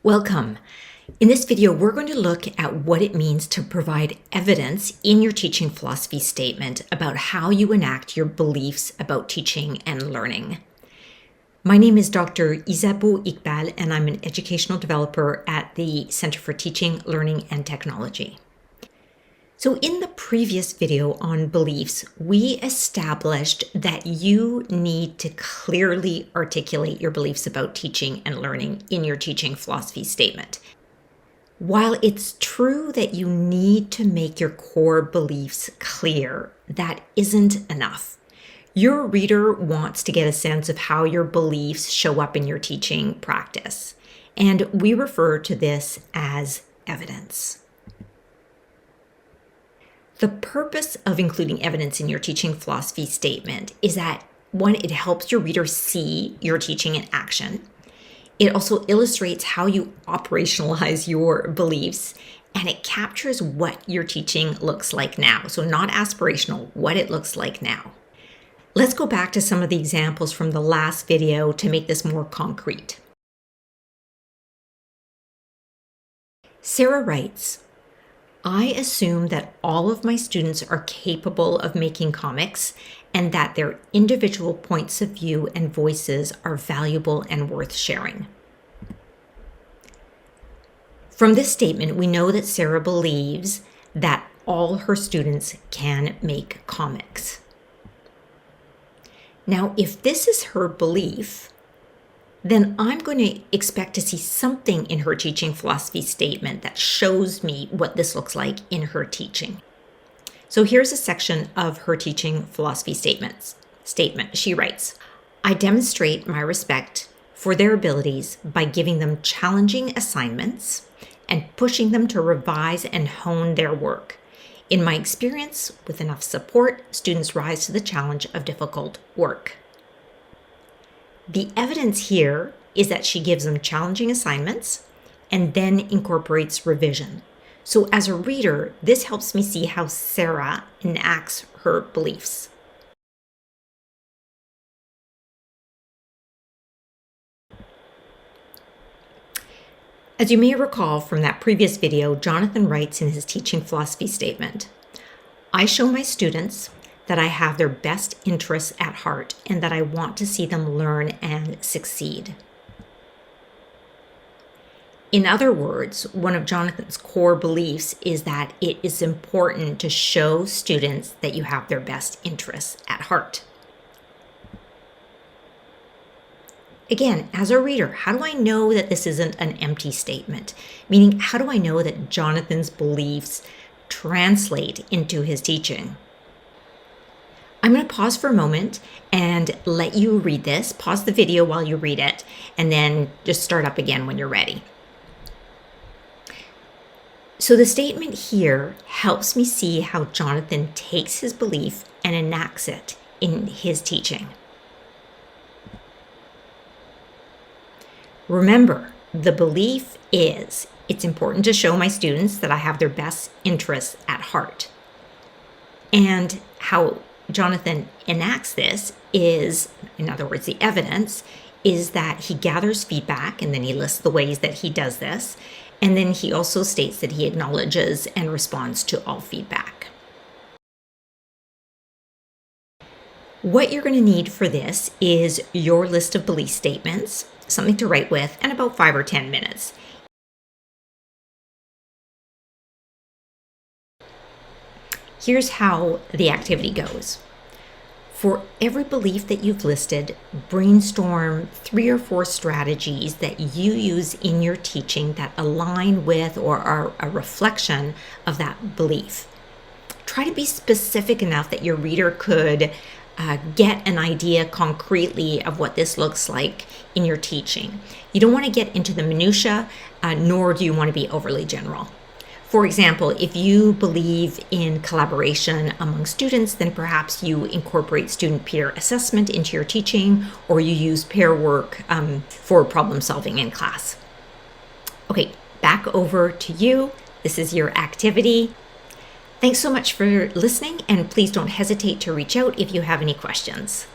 Welcome. In this video, we're going to look at what it means to provide evidence in your teaching philosophy statement about how you enact your beliefs about teaching and learning. My name is Dr. Isabeau Iqbal, and I'm an educational developer at the Center for Teaching, Learning, and Technology. So in the previous video on beliefs, we established that you need to clearly articulate your beliefs about teaching and learning in your teaching philosophy statement. While it's true that you need to make your core beliefs clear, that isn't enough. Your reader wants to get a sense of how your beliefs show up in your teaching practice, and we refer to this as evidence. The purpose of including evidence in your teaching philosophy statement is that, one, it helps your reader see your teaching in action. It also illustrates how you operationalize your beliefs, and it captures what your teaching looks like now. So not aspirational, what it looks like now. Let's go back to some of the examples from the last video to make this more concrete. Sarah writes, I assume that all of my students are capable of making comics and that their individual points of view and voices are valuable and worth sharing. From this statement, we know that Sarah believes that all her students can make comics. Now, if this is her belief, then I'm going to expect to see something in her teaching philosophy statement that shows me what this looks like in her teaching. So here's a section of her teaching philosophy statement. She writes, I demonstrate my respect for their abilities by giving them challenging assignments and pushing them to revise and hone their work. In my experience, with enough support, students rise to the challenge of difficult work. The evidence here is that she gives them challenging assignments and then incorporates revision. So as a reader, this helps me see how Sarah enacts her beliefs. As you may recall from that previous video, Jonathan writes in his teaching philosophy statement, I show my students that I have their best interests at heart and that I want to see them learn and succeed. In other words, one of Jonathan's core beliefs is that it is important to show students that you have their best interests at heart. Again, as a reader, how do I know that this isn't an empty statement? Meaning, how do I know that Jonathan's beliefs translate into his teaching? I'm going to pause for a moment and let you read this. Pause the video while you read it, and then just start up again when you're ready. So the statement here helps me see how Jonathan takes his belief and enacts it in his teaching. Remember, the belief is, it's important to show my students that I have their best interests at heart. And how Jonathan enacts this is, in other words, the evidence is that he gathers feedback and then he lists the ways that he does this. And then he also states that he acknowledges and responds to all feedback. What you're going to need for this is your list of belief statements, something to write with, and about 5 or 10 minutes. Here's how the activity goes. For every belief that you've listed, brainstorm 3 or 4 strategies that you use in your teaching that align with or are a reflection of that belief. Try to be specific enough that your reader could get an idea concretely of what this looks like in your teaching. You don't want to get into the minutia, nor do you want to be overly general. For example, if you believe in collaboration among students, then perhaps you incorporate student peer assessment into your teaching, or you use pair work for problem solving in class. Okay, back over to you. This is your activity. Thanks so much for listening, and please don't hesitate to reach out if you have any questions.